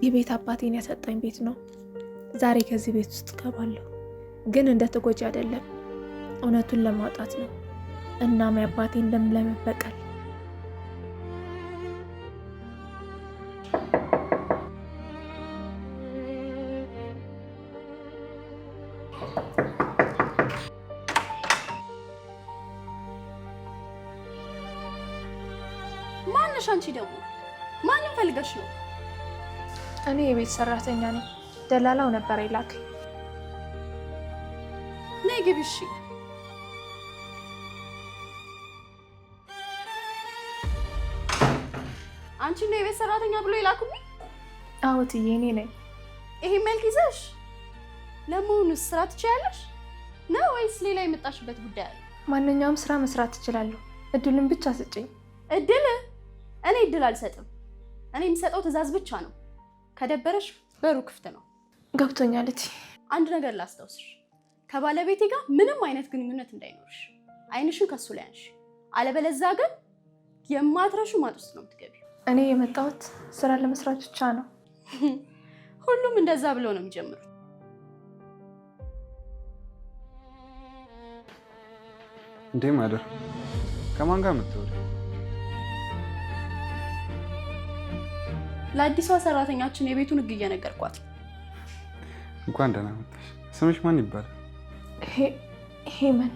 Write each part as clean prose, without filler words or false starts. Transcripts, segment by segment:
የቤት አባቴን ያሰጠኝ ቤት ነው። ዛሬ ከዚህ ቤት ውስጥ ገባለሁ፣ ግን እንደ ተጎጂ አይደለም፣ እውነቱን ለማውጣት ነው። እናም የአባቴን ደም ለመበቀል። ማነሽ አንቺ ደግሞ? ማንን ፈልገሽ ነው? እኔ የቤት ሰራተኛ ነኝ። ደላላው ነበር ይላከኝ። ነይ ግቢ። እሺ አንቺ ነው የቤት ሰራተኛ ብሎ ይላኩኝ? አዎ እትዬ፣ እኔ ነኝ። ይሄ መልክ ይዘሽ ለመሆኑ ስራ ትችያለሽ ነው ወይስ ሌላ የመጣሽበት ጉዳይ አለ? ማንኛውም ስራ መስራት እችላለሁ፣ እድሉን ብቻ ስጪኝ። እድል? እኔ እድል አልሰጥም። እኔ የምሰጠው ትዕዛዝ ብቻ ነው። ከደበረሽ በሩ ክፍት ነው። ገብቶኛል እትዬ። አንድ ነገር ላስታውስሽ፣ ከባለቤቴ ጋር ምንም አይነት ግንኙነት እንዳይኖርሽ። አይንሽን ከሱ ላይ አንሺ፣ አለበለዚያ ግን የማትረሹ ማጥ ውስጥ ነው የምትገቢው። እኔ የመጣሁት ስራ ለመስራት ብቻ ነው። ሁሉም እንደዛ ብሎ ነው የሚጀምሩት። እንዴ ማደር፣ ከማን ጋር የምትወሪ? ለአዲሷ ሰራተኛችን የቤቱን ህግ እየነገርኳት። እንኳን ደህና መጣሽ። ስምሽ ማን ይባላል? ሄመን።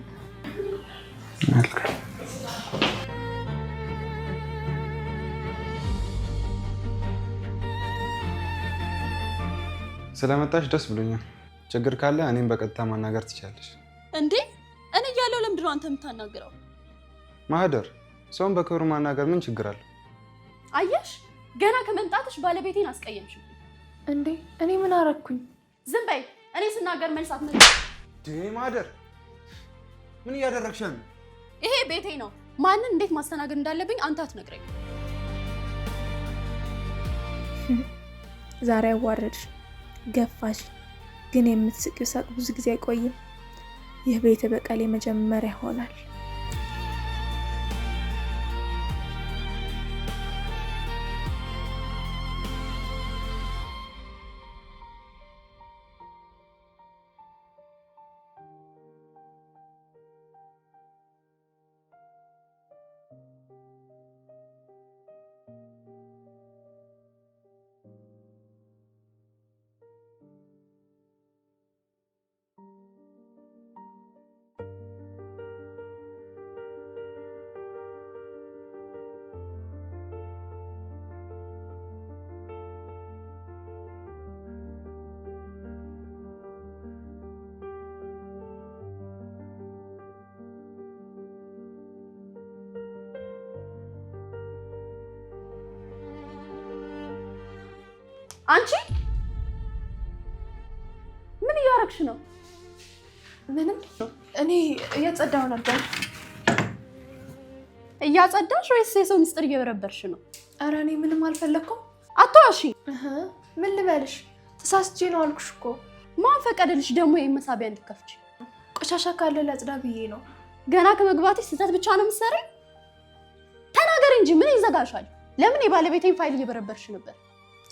ስለመጣሽ ደስ ብሎኛል። ችግር ካለ እኔም በቀጥታ ማናገር ትችላለሽ። እንዴ እኔ እያለሁ ለምንድን ነው አንተ የምታናግረው? ማህደር፣ ሰውን በክብር ማናገር ምን ችግር አለው? አየሽ፣ ገና ከመምጣትሽ ባለቤቴን አስቀየምሽ። እንዴ እኔ ምን አረኩኝ? ዝም በይ። እኔ ስናገር መልስ አትመልሺ። ማህደር፣ ምን እያደረግሽ ነው? ይሄ ቤቴ ነው። ማንን እንዴት ማስተናገድ እንዳለብኝ አንተ አትነግረኝ። ዛሬ አዋረድሽ፣ ገፋሽ። ግን የምትስቂው ሳቅ ብዙ ጊዜ አይቆይም። ይህ ቤት በቀሌ መጀመሪያ ይሆናል። አንቺ ምን እያደረግሽ ነው? ምንም። እኔ እያጸዳሁ ነበር። እያጸዳሽ ወይስ የሰው ሚስጥር እየበረበርሽ ነው? ኧረ እኔ ምንም አልፈለኩም። አትዋሺ። ምን ልበልሽ? ተሳስቼ ነው አልኩሽ እኮ። ማን ፈቀደልሽ ደግሞ ይሄን መሳቢያ እንድትከፍቺ? ቆሻሻ ካለ ላጽዳ ብዬ ነው። ገና ከመግባትሽ ስህተት ብቻ ነው የምትሰሪው? ተናገሪ እንጂ ምን ይዘጋሻል? ለምን የባለቤቴን ፋይል እየበረበርሽ ነበር?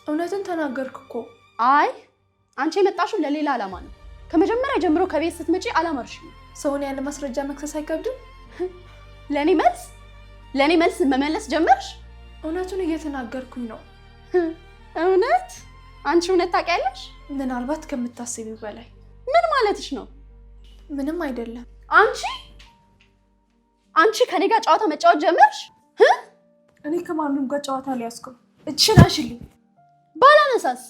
እውነትን ተናገርክ እኮ። አይ አንቺ የመጣሽው ለሌላ ዓላማ ነው። ከመጀመሪያ ጀምሮ ከቤት ስትመጪ አላማርሽ ነው። ሰውን ያለ ማስረጃ መክሰስ አይከብድም? ለኔ መልስ መመለስ ጀመርሽ? እውነቱን እየተናገርኩኝ ነው። እውነት? አንቺ እውነት ታውቂያለሽ? ምናልባት ከምታስቢው በላይ። ምን ማለትሽ ነው? ምንም አይደለም። አንቺ ከኔ ጋር ጨዋታ መጫወት ጀመርሽ? እኔ ከማንም ጋር ጨዋታ ሊያስቆም እችና ሽልኝ ባላነሳስ?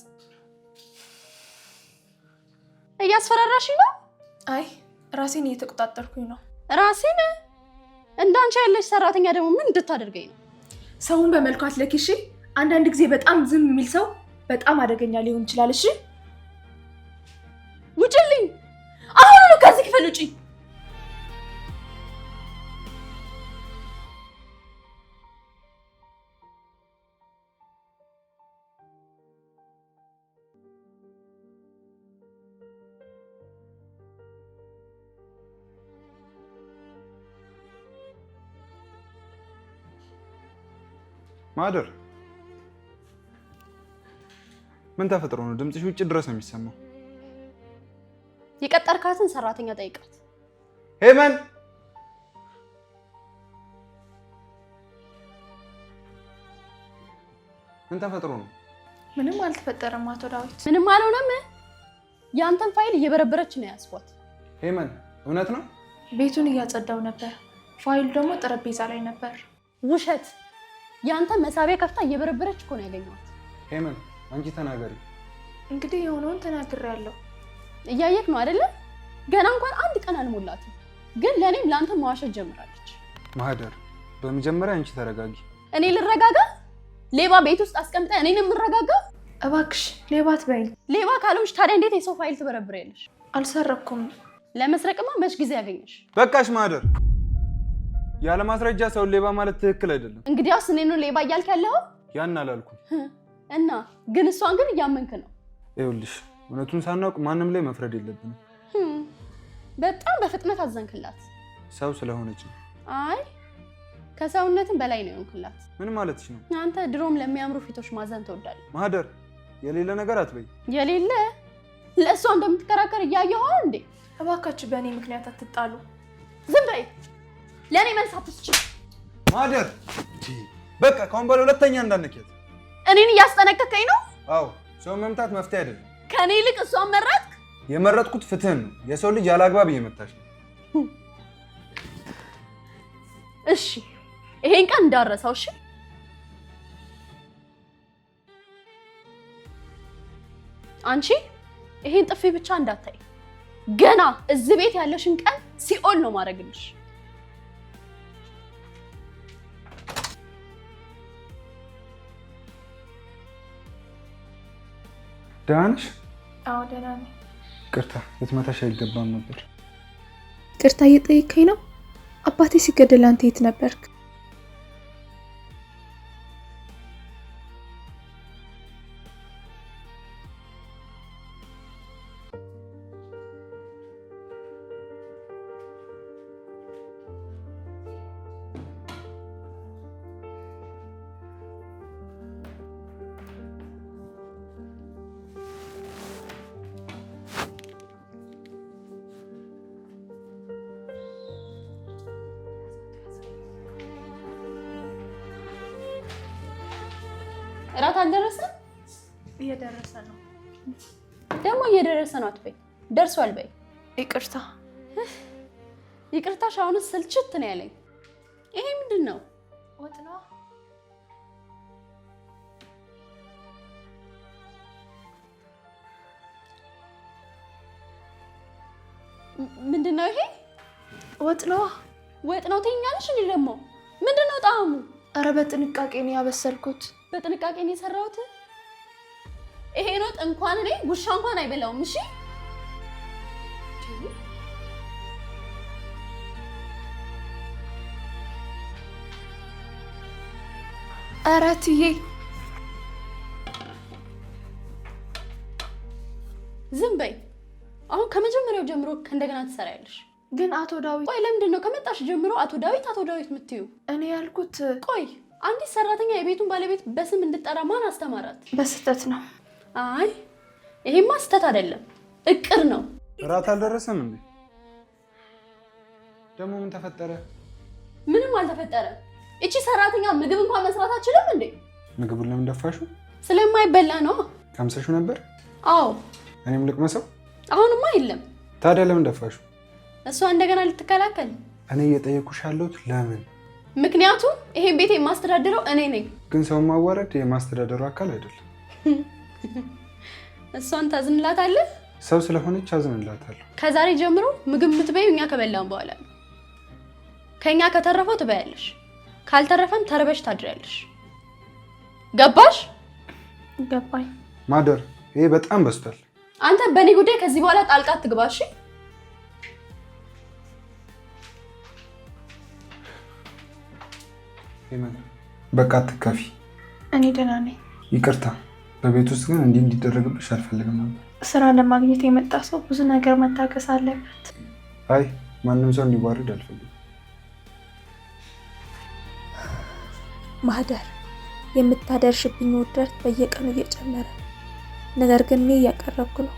እያስፈራራሽ ነው? አይ ራሴን እየተቆጣጠርኩኝ ነው። ራሴን? እንዳንቺ ያለሽ ሰራተኛ ደግሞ ምን እንድታደርገኝ ነው? ሰውን በመልኩ አትለኪ እሺ። አንዳንድ ጊዜ በጣም ዝም የሚል ሰው በጣም አደገኛ ሊሆን ይችላል። እሺ ውጭልኝ! አሁን ነው ከዚህ ክፍል ውጪ! ማህደር፣ ምን ተፈጥሮ ነው? ድምፅሽ ውጭ ድረስ ነው የሚሰማው። የቀጠርካትን ሰራተኛ ጠይቃት። ሄመን ምን ተፈጥሮ ነው? ምንም አልተፈጠረም አቶ ዳዊት። ምንም አልሆነም። ያንተን ፋይል እየበረበረች ነው ያስኳት። ሄመን እውነት ነው? ቤቱን እያጸዳው ነበር። ፋይሉ ደግሞ ጠረጴዛ ላይ ነበር። ውሸት! ያንተን መሳቢያ ከፍታ እየበረበረች እኮ ነው ያገኘኋት። ሄመን አንቺ ተናገሪ። እንግዲህ የሆነውን ተናግሬያለሁ። እያየክ ነው አይደለ? ገና እንኳን አንድ ቀን አልሞላትም፣ ግን ለእኔም ለአንተም መዋሸት ጀምራለች። ማህደር በመጀመሪያ አንቺ ተረጋጊ። እኔ ልረጋጋ? ሌባ ቤት ውስጥ አስቀምጠ እኔን የምረጋጋ? እባክሽ ሌባ አትበይኝ። ሌባ ካልሆንሽ ታዲያ እንዴት የሰው ፋይል ትበረብሪያለሽ? አልሰረኩም። ለመስረቅማ መች ጊዜ ያገኘሽ? በቃሽ ማህደር። ያለ ማስረጃ ሰው ሌባ ማለት ትክክል አይደለም። እንግዲያውስ እኔን ነው ሌባ እያልክ ያለው? ያን አላልኩም። እና ግን እሷን ግን እያመንክ ነው። ይኸውልሽ እውነቱን ሳናውቅ ማንም ላይ መፍረድ የለብንም። በጣም በፍጥነት አዘንክላት። ሰው ስለሆነች ነው። አይ ከሰውነትም በላይ ነው የሆንክላት። ምን ማለትሽ ነው? አንተ ድሮም ለሚያምሩ ፊቶች ማዘን ትወዳለህ። ማህደር የሌለ ነገር አትበይ። የሌለ ለእሷ እንደምትከራከር እያየኸው እንዴ? እባካችሁ በእኔ ምክንያት አትጣሉ። ዝም በይ። ለእኔ መልስ አትስጪ። ማህደር በቃ ከአሁን በኋላ ሁለተኛ እንዳነኪያት። እኔን እያስጠነቀቀኝ ነው? አዎ ሰው መምታት መፍትሄ አይደለም። ከኔ ይልቅ እሷን መረጥክ? የመረጥኩት ፍትህን ነው። የሰው ልጅ ያለ አግባብ እየመታሽ ነው። እሺ ይሄን ቀን እንዳረሳው። እሺ አንቺ ይሄን ጥፊ ብቻ እንዳታይ። ገና እዚህ ቤት ያለሽን ቀን ሲኦል ነው ማድረግልሽ። ደህና ነሽ? አዎ ደህና ነኝ። ቅርታ ልትመታሽ አይገባም ነበር። ቅርታ እየጠየከኝ ነው? አባቴ ሲገደል አንተ የት ነበርክ? እራት አልደረሰም? እየደረሰ ነው። ደግሞ እየደረሰ ነው አትበይ፣ ደርሷል በይ። ይቅርታ። ይቅርታሽ አሁንስ ስልችት ነው ያለኝ። ይሄ ምንድን ነው? ወጥ ነው። ምንድን ነው ይሄ? ወጥ ነው። ወጥ ነው ትይኛለሽ እንዴ? ደግሞ ምንድን ነው ጣዕሙ? ኧረ በጥንቃቄ ነው ያበሰልኩት። በጥንቃቄ ነው የሰራሁት። ይሄን ወጥ እንኳን እኔ ውሻ እንኳን አይበላውም። እሺ ኧረ እትዬ ዝም በይ። አሁን ከመጀመሪያው ጀምሮ እንደገና ትሰሪያለሽ። ግን አቶ ዳዊት። ቆይ ለምንድን ነው ከመጣሽ ጀምሮ አቶ ዳዊት የምትይው? እኔ ያልኩት ቆይ አንዲት ሰራተኛ የቤቱን ባለቤት በስም እንድጠራ ማን አስተማራት? በስህተት ነው። አይ ይሄማ ስህተት አይደለም፣ እቅድ ነው። እራት አልደረሰም እንዴ? ደግሞ ምን ተፈጠረ? ምንም አልተፈጠረ። እቺ ሰራተኛ ምግብ እንኳን መስራት አትችልም እንዴ? ምግቡን ለምን ደፋሽው? ስለማይበላ ነው። ቀምሰሽው ነበር? አዎ። እኔም ልቅመሰው? አሁንማ የለም። ታዲያ ለምን ደፋሽው? እሷ እንደገና ልትከላከል። እኔ እየጠየኩሽ ያለሁት ለምን? ምክንያቱም ይሄን ቤት የማስተዳድረው እኔ ነኝ። ግን ሰው ማዋረድ የማስተዳደሩ አካል አይደለም። እሷን ታዝንላታለህ? ሰው ስለሆነች አዝንላታለሁ። ከዛሬ ጀምሮ ምግብ የምትበይው እኛ ከበላን በኋላ ነው። ከኛ ከተረፈው ትበያለሽ፣ ካልተረፈም ተርበሽ ታድሪያለሽ። ገባሽ? ገባኝ። ማደር ይሄ በጣም በስቷል። አንተ በእኔ ጉዳይ ከዚህ በኋላ ጣልቃ አትግባሽ። በቃ አትከፊ። እኔ ደህና ነኝ። ይቅርታ። በቤት ውስጥ ግን እንዲህ እንዲደረግብሽ አልፈልግም ነበር። ስራ ለማግኘት የመጣ ሰው ብዙ ነገር መታገስ አለበት። አይ ማንም ሰው እንዲዋረድ አልፈልግም። ማህደር፣ የምታደርሽብኝ ውርደት በየቀኑ እየጨመረ ነው። ነገር ግን እኔ እያቀረብኩ ነው።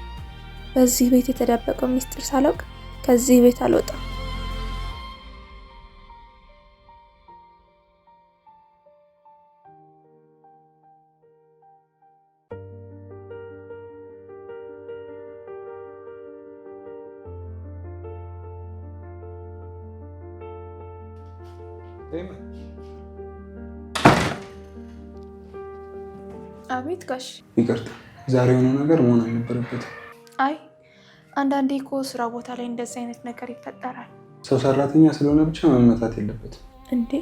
በዚህ ቤት የተደበቀው ሚስጥር ሳላውቅ ከዚህ ቤት አልወጣም። አቤት ጋሽ። ይቅርታ፣ ዛሬ የሆነ ነገር መሆን አልነበረበትም። አይ አንዳንዴ እኮ ስራ ቦታ ላይ እንደዚህ አይነት ነገር ይፈጠራል። ሰው ሰራተኛ ስለሆነ ብቻ መመታት የለበትም እንዴ።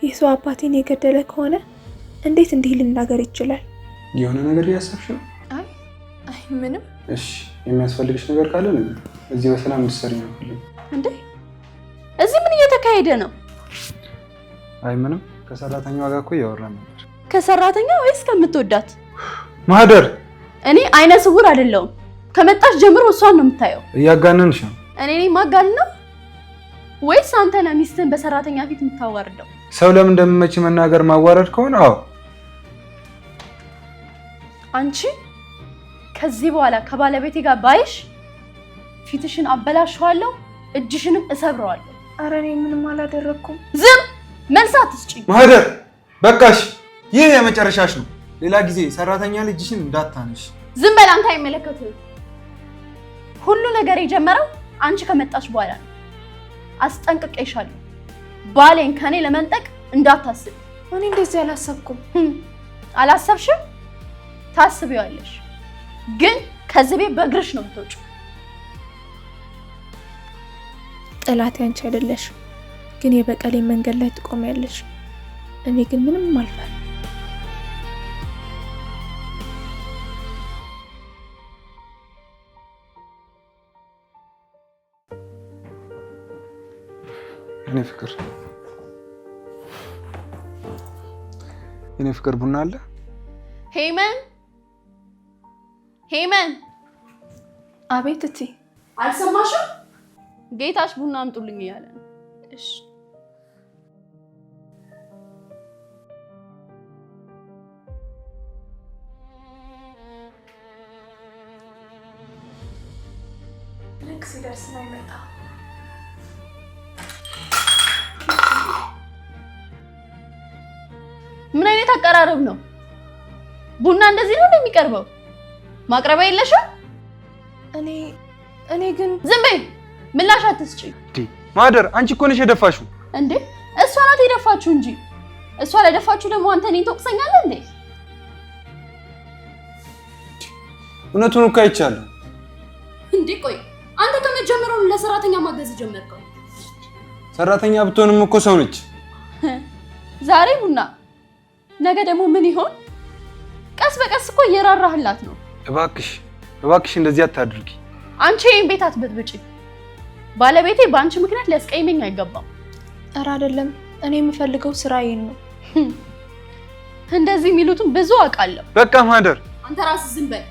ይህ ሰው አባቴን የገደለ ከሆነ እንዴት እንዲህ ልናገር ይችላል? የሆነ ነገር እያሰብሽ ነው? አይ ምንም። እሺ የሚያስፈልግሽ ነገር ካለ ነገር እዚህ በሰላም እንድትሰሪ ነው ፈልግ። እንዴ እዚህ ምን እየተካሄደ ነው? አይ ምንም፣ ከሰራተኛዋ ጋር እኮ እያወራን ነበር። ከሰራተኛ ወይስ ከምትወዳት? ማህደር፣ እኔ አይነ ስውር አይደለሁም። ከመጣሽ ጀምሮ እሷን ነው የምታየው። እያጋነንሽ ነው። እኔ ማጋን ነው ወይስ አንተ ነህ ሚስትህን በሰራተኛ ፊት የምታዋርደው? ሰው ለምን እንደምመች መናገር ማዋረድ ከሆነ አዎ። አንቺ ከዚህ በኋላ ከባለቤቴ ጋር ባይሽ ፊትሽን አበላሽዋለሁ፣ እጅሽንም እሰብረዋለሁ። ኧረ እኔ ምንም አላደረኩም። ዝም መልስ አትስጪኝ። ማህደር በቃሽ፣ ይህ የመጨረሻሽ ነው። ሌላ ጊዜ ሰራተኛ ልጅሽን እንዳታነሽ። ዝም በል አንተ፣ አይመለከትህም። ሁሉ ነገር የጀመረው አንቺ ከመጣሽ በኋላ ነው። አስጠንቅቄሻለሁ፣ ባሌን ከኔ ለመንጠቅ እንዳታስብ። እኔ እንደዚህ አላሰብኩም። አላሰብሽም? ታስቢዋለሽ፣ ግን ከዚህ ቤት በእግርሽ ነው የምትወጪው። ጠላቴ አንቺ አይደለሽም፣ ግን የበቀሌ መንገድ ላይ ትቆሚያለሽ። እኔ ግን ምንም አልፈል። የኔ ፍቅር ቡና አለ? ሄመን። አቤት እቴ። አልሰማሽም? ጌታሽ ቡና አምጡልኝ እያለ ነው። እሺ ልክ ሲደርስ ነው የመጣው። ምን አይነት አቀራረብ ነው? ቡና እንደዚህ ነው እንደሚቀርበው? ማቅረቢያ የለሽም? እኔ ግን ዝም በይ፣ ምላሽ አትስጪኝ። ማህደር አንቺ እኮ ነሽ የደፋሽው። እንዴ እሷ ናት የደፋችሁ እንጂ እሷ ለደፋችሁ ደግሞ አንተ እኔን ትወቅሰኛለህ እንዴ? እውነቱን እኮ አይቻለሁ። እንዴ ቆይ አንተ ከመጀመሪያው ለሰራተኛ ማገዝ ጀመርከው? ሰራተኛ ብትሆንም እኮ ሰው ነች። ዛሬ ቡና ነገ ደግሞ ምን ይሆን? ቀስ በቀስ እኮ እየራራህላት ነው። እባክሽ እንደዚህ አታድርጊ። አንቺ ይሄን ቤት አትበጥብጪ። ባለቤቴ በአንቺ ምክንያት ሊያስቀይመኝ አይገባም። ኧረ አይደለም፣ እኔ የምፈልገው ስራዬን ነው። እንደዚህ የሚሉትን ብዙ አውቃለሁ። በቃ ማህደር አንተ ራስህ ዝም በል።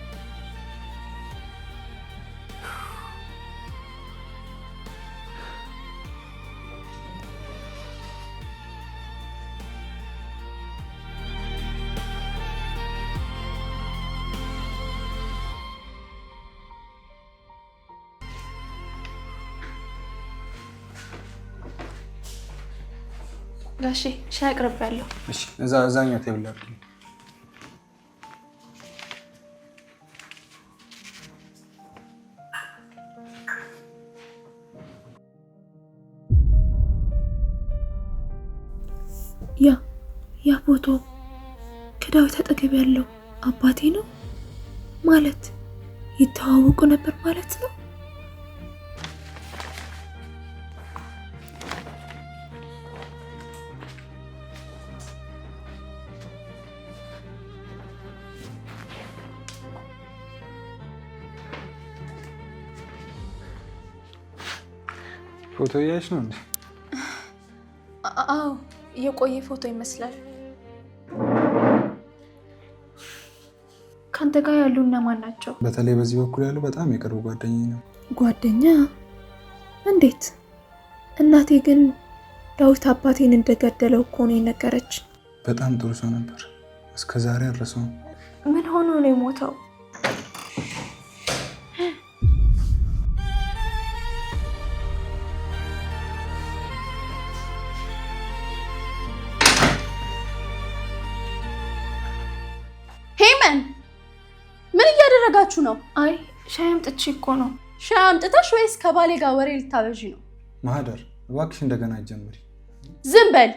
ጋሼ ሻይ አቅርቤያለሁ። እሺ እዛኛው ቴብል ላይ አድርጊ። ያ ፎቶ ከዳዊት አጠገብ ያለው አባቴ ነው ማለት? ይተዋወቁ ነበር ማለት ነው? ፎቶ እያየሽ ነው እንዴ? አዎ የቆየ ፎቶ ይመስላል። ካንተ ጋር ያሉ እነማን ናቸው? በተለይ በዚህ በኩል ያለው በጣም የቅርብ ጓደኛዬ ነው። ጓደኛ? እንዴት? እናቴ ግን ዳዊት አባቴን እንደገደለው እኮ ነው የነገረች። በጣም ጥሩ ሰው ነበር፣ እስከ ዛሬ አልረሳውም። ምን ሆኖ ነው የሞተው? ነው? አይ ሻይ አምጥቼ እኮ ነው። ሻይ አምጥተሽ ወይስ ከባሌ ጋር ወሬ ልታበዢ ነው? ማህደር እባክሽ እንደገና ጀምሪ። ዝም በል።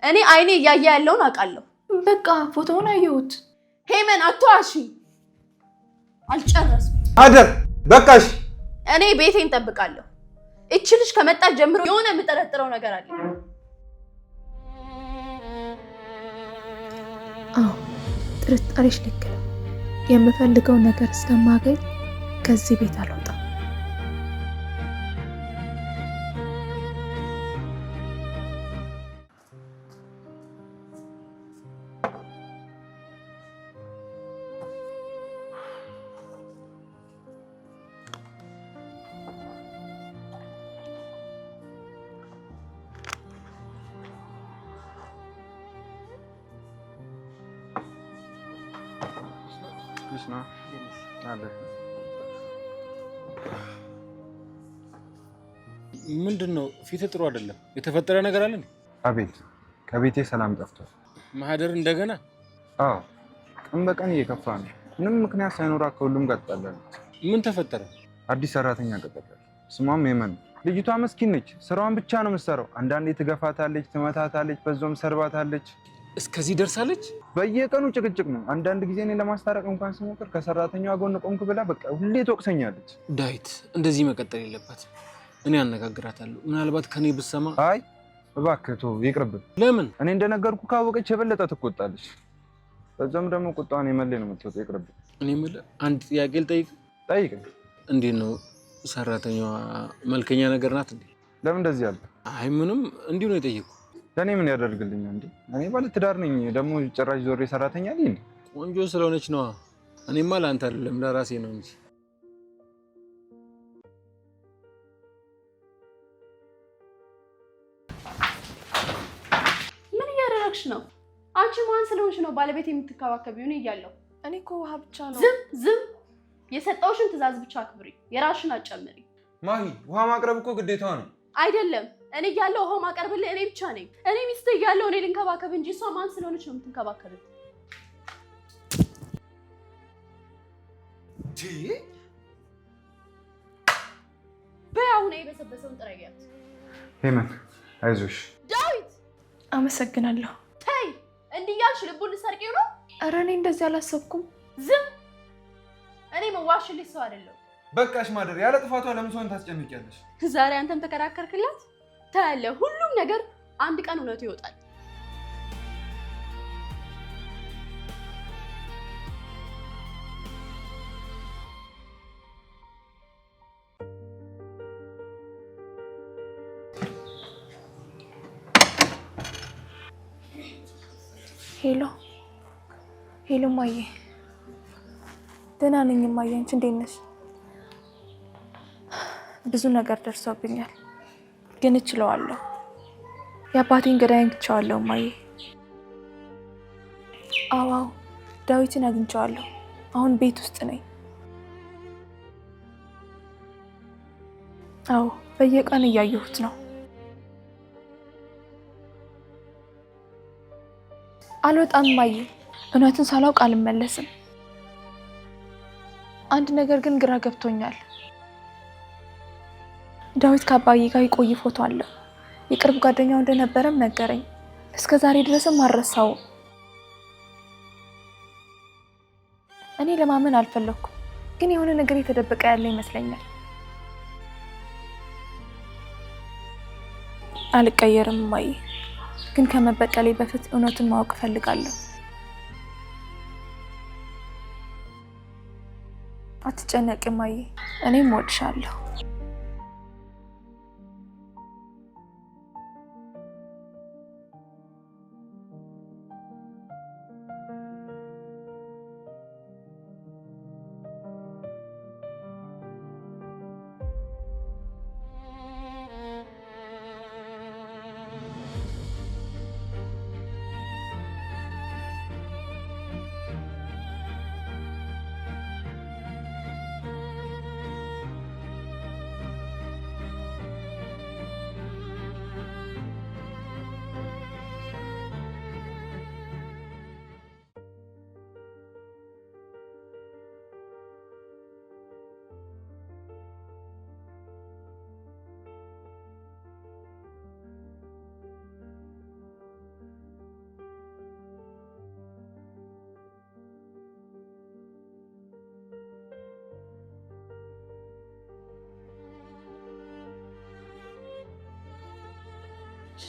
እኔ አይኔ እያየ ያለውን አውቃለሁ። በቃ ፎቶውን አየሁት። ሄመን አትዋሺ። አልጨረስኩም። ማህደር በቃሽ። እኔ ቤቴን እጠብቃለሁ። እቺ ልጅ ከመጣች ጀምሮ የሆነ የምጠረጥረው ነገር አለ። አዎ ጥርጣሬሽ ልክ ነው። የምፈልገው ነገር እስከማገኝ ከዚህ ቤት አልወጣም። ምንድነው? ፊት ጥሩ አይደለም። የተፈጠረ ነገር አለ? አቤት፣ ከቤቴ ሰላም ጠፍቷል። ማህደር እንደገና? አዎ፣ ቀን በቀን እየከፋ ነው። ምንም ምክንያት ሳይኖራ ከሁሉም ጋር ተጣላች። ምን ተፈጠረ? አዲስ ሰራተኛ ቀጠረች። ስሟም ሄመን። ልጅቷ መስኪን ነች። ስራዋን ብቻ ነው የምትሰራው። አንዳንዴ ትገፋታለች፣ ትመታታለች፣ በዛውም ሰርባታለች። እስከዚህ ደርሳለች? በየቀኑ ጭቅጭቅ ነው። አንዳንድ ጊዜ እኔ ለማስታረቅ እንኳን ስሞክር ከሰራተኛዋ ጎን ቆምኩ ብላ በቃ ሁሌ ትወቅሰኛለች። ዳዊት፣ እንደዚህ መቀጠል የለባትም። እኔ አነጋግራታለሁ። ምናልባት ከኔ ብትሰማ። አይ እባክህ ተው፣ ይቅርብህ። ለምን? እኔ እንደነገርኩ ካወቀች የበለጠ ትቆጣለች። በዛም ደግሞ ቁጣዋን የመለኝ ነው የምትወጣው። ይቅርብህ። እኔ የምልህ አንድ ጥያቄ ልጠይቅ? ጠይቀኝ። እንዴት ነው ሰራተኛዋ? መልከኛ ነገር ናት እንዴ? ለምን እንደዚህ አለ? አይ ምንም፣ እንዲሁ ነው የጠየኩ። ለእኔ ምን ያደርግልኛል እንዴ? እኔ ባለ ትዳር ነኝ። ደግሞ ጭራሽ ዞሬ ሰራተኛ ነኝ እንዴ? ቆንጆ ስለሆነች ነዋ። እኔማ ለአንተ አይደለም ለራሴ ነው እንጂ። ምን እያደረግሽ ነው? አንቺ ማን ስለሆንሽ ነው ባለቤት የምትከባከቢው? እኔ እያለሁ። እኔ እኮ ውሃ ብቻ ነው። ዝም። የሰጠውሽን ትዕዛዝ ብቻ አክብሪ፣ የራስሽን አትጨምሪ። ማሂ፣ ውሃ ማቅረብ እኮ ግዴታዋ ነው። አይደለም። እኔ እያለሁ ውሃ ማቀርብልህ እኔ ብቻ ነኝ። እኔ ሚስት እያለሁ እኔ ልንከባከብ እንጂ እሷ ማን ስለሆነች ነው የምትንከባከብህ? በይ አሁን የበሰበሰውን ጥረጊያት። ሄመን አይዞሽ። ዳዊት አመሰግናለሁ። ተይ፣ እንዲህ እያልሽ ልቡን ልትሰርቂው ነው? ኧረ እኔ እንደዚህ አላሰብኩም። ዝም። እኔ መዋሽልሽ ሰው አይደለሁ። በቃሽ ማደር፣ ያለ ጥፋቷ ለምን ሰውን ታስጨንቂያለሽ? ዛሬ አንተም ተከራከርክላት። ታያለህ፣ ሁሉም ነገር አንድ ቀን እውነቱ ይወጣል። ሄሎ ማዬ። ደህና ነኝ ማዬ፣ አንቺ እንዴት ነሽ? ብዙ ነገር ደርሶብኛል ግን እችለዋለሁ። የአባቴን ገዳይ አግኝቼዋለሁ ማዬ። አዎ ዳዊትን አግኝቼዋለሁ። አሁን ቤት ውስጥ ነኝ። አዎ በየቀን እያየሁት ነው። አልወጣም ማዬ፣ እውነትን ሳላውቅ አልመለስም። አንድ ነገር ግን ግራ ገብቶኛል። ዳዊት ከአባዬ ጋር የቆየ ፎቶ አለው። የቅርብ ጓደኛው እንደነበረም ነገረኝ። እስከ ዛሬ ድረስም አልረሳውም። እኔ ለማመን አልፈለኩም፣ ግን የሆነ ነገር የተደበቀ ያለ ይመስለኛል። አልቀየርም ማዬ፣ ግን ከመበቀሌ በፊት እውነቱን ማወቅ እፈልጋለሁ። አትጨነቂ ማዬ፣ እኔም እወድሻለሁ።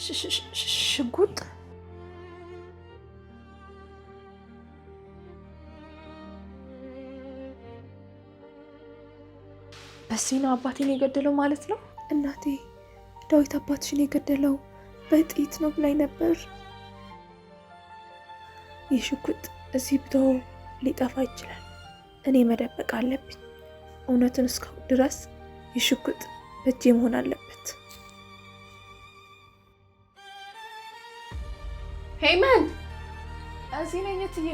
ሽጉጥ? በዚህ ነው አባቴን የገደለው ማለት ነው? እናቴ ዳዊት አባትሽን የገደለው በጥይት ነው ብላኝ ነበር። ይህ ሽጉጥ እዚህ ብተው ሊጠፋ ይችላል። እኔ መደበቅ አለብኝ። እውነትን እስካሁን ድረስ ይህ ሽጉጥ በእጄ መሆን አለበት። ሄመን እዚህ ነኝ እትዬ።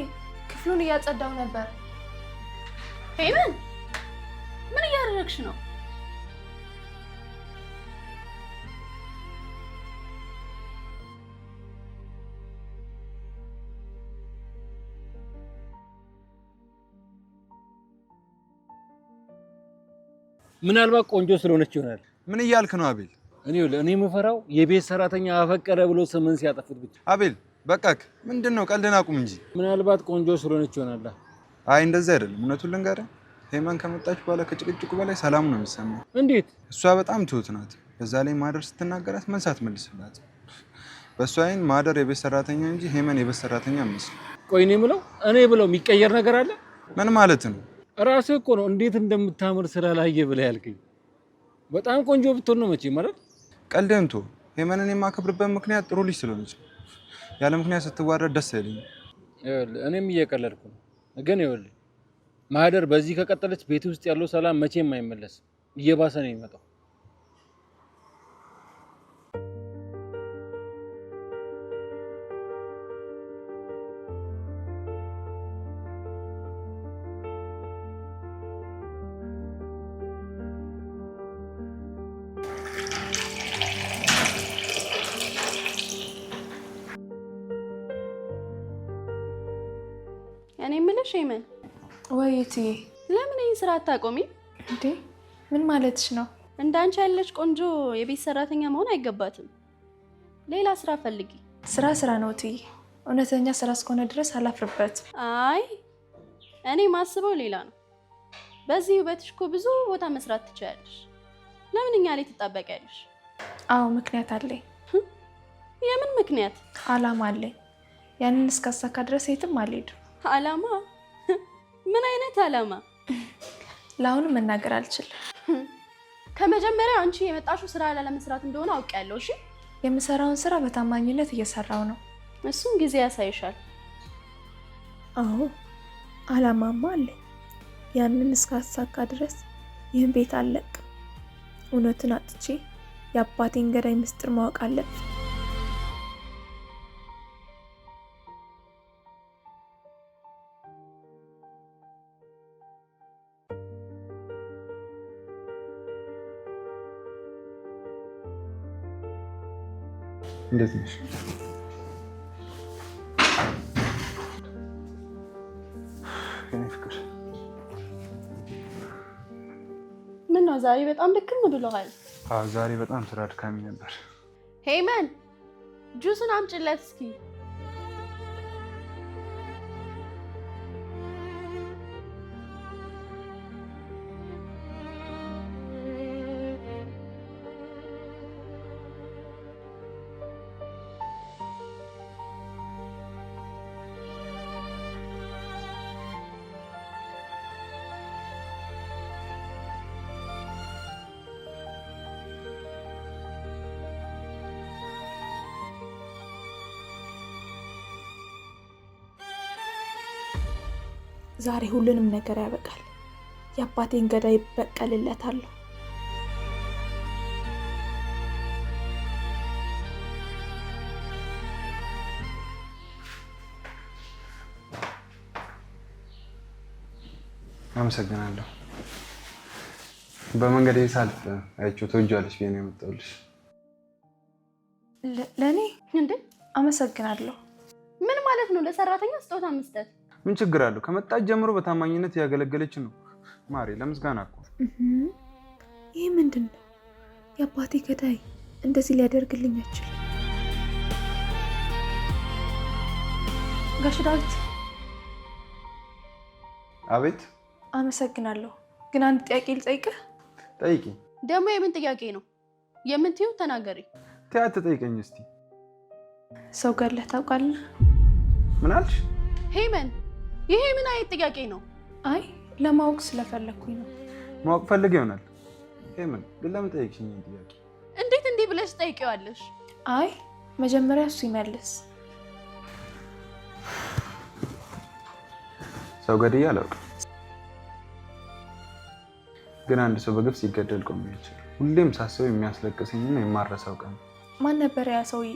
ክፍሉን እያጸዳው ነበር። ሄመን ምን እያደረግሽ ነው? ምናልባት ቆንጆ ስለሆነች ይሆናል። ምን እያልክ ነው አቤል? እኔ የምፈራው የቤት ሰራተኛ አፈቀረ ብሎ ስምን ሲያጠፉት ብቻ። አቤል በቃክ። ምንድነው? ቀልድን አቁም እንጂ። ምናልባት ቆንጆ ስለሆነች ይሆናል። አይ እንደዛ አይደለም። እውነቱን ልንገርህ፣ ሄመን ከመጣች በኋላ ከጭቅጭቁ በላይ ሰላም ነው የሚሰማው። እንዴት? እሷ በጣም ትሁት ናት። በዛ ላይ ማደር ስትናገራት መልስ አትመልስላት። በእሷ አይን ማደር የቤት ሰራተኛ እንጂ ሄመን የቤት ሰራተኛ አትመስልም። ቆይ እኔ ብለው የሚቀየር ነገር አለ? ምን ማለት ነው? ራስህ እኮ ነው እንዴት እንደምታምር ስላላየ ብለህ ያልከኝ። በጣም ቆንጆ ብትሆን ነው መቼ ማለት። ቀልድህን ተው። ሄመንን የማከብርበት ምክንያት ጥሩ ልጅ ስለሆነች ነው። ያለ ምክንያት ስትዋረድ ደስ አይለኝም። እኔም እየቀለድኩ ነው። ግን ይኸውልህ ማህደር በዚህ ከቀጠለች ቤት ውስጥ ያለው ሰላም መቼም አይመለስም። እየባሰ ነው የሚመጣው። እኔ የምልሽ ሄመን፣ ወይ እትዬ፣ ለምን ይህን ስራ አታቆሚ እንዴ? ምን ማለትሽ ነው? እንዳንቺ ያለች ቆንጆ የቤት ሰራተኛ መሆን አይገባትም። ሌላ ስራ ፈልጊ። ስራ ነው እትዬ። እውነተኛ ስራ እስከሆነ ድረስ አላፍርበትም። አይ እኔ ማስበው ሌላ ነው። በዚህ ውበትሽ እኮ ብዙ ቦታ መስራት ትችያለሽ። ለምን እኛ ላይ ትጣበቂያለሽ? አዎ ምክንያት አለኝ። የምን ምክንያት? አላማ አለኝ። ያንን እስካሳካ ድረስ የትም አልሄድም። አላማ? ምን አይነት አላማ? ለአሁኑ መናገር አልችልም። ከመጀመሪያ አንቺ የመጣሽው ስራ ላለመስራት እንደሆነ አውቄያለሁ። እሺ፣ የምሰራውን ስራ በታማኝነት እየሰራው ነው። እሱን ጊዜ ያሳይሻል። አዎ አላማማ አለኝ። ያንን እስካሳካ ድረስ ይህን ቤት አልለቅም። እውነትን አጥቼ የአባቴን ገዳይ ምስጢር ማወቅ አለብኝ። እንዴት ነሽ? የኔ ፍቅር ምን ነው ዛሬ በጣም ድክም ብሎሃል? አዎ ዛሬ በጣም ስራ አድካሚ ነበር። ሄመን ጁስን አምጪለት እስኪ። ዛሬ ሁሉንም ነገር ያበቃል። የአባቴን ገዳይ ይበቀልለታለሁ። አመሰግናለሁ። በመንገዴ ሳልፍ አይቼው ተወጃለሽ ብዬ ነው የመጣሁልሽ። ለእኔ እንዴ? አመሰግናለሁ። ምን ማለት ነው? ለሰራተኛ ስጦታ መስጠት ምን ችግር አለው? ከመጣች ጀምሮ በታማኝነት ያገለገለች ነው። ማሬ ለምስጋና እኮ። ይህ ምንድን ነው? የአባቴ ገዳይ እንደዚህ ሊያደርግልኝ አይችልም። ጋሽ ዳዊት። አቤት። አመሰግናለሁ፣ ግን አንድ ጥያቄ ልጠይቅህ። ጠይቂ። ደግሞ የምን ጥያቄ ነው? የምትይው ተናገሪ። ተያት ጠይቀኝ እስቲ። ሰው ገለህ ታውቃለህ? ምን አልሽ? ሄመን፣ ይሄ ምን አይነት ጥያቄ ነው? አይ ለማወቅ ስለፈለኩኝ ነው። ማወቅ ፈልግ ይሆናል። ሄመን ግን ለምን ጠየቅሽኝ ይሄን ጥያቄ? እንዴት እንዲህ ብለሽ ጠይቂዋለሽ? አይ መጀመሪያ እሱ ይመልስ። ሰው ገድዬ አላውቅም፣ ግን አንድ ሰው በግፍ ሲገደል ቆሜ ይችላል። ሁሌም ሳስበው የሚያስለቅሰኝና የማረሳው ቀን። ማን ነበር ያ ሰውዬ?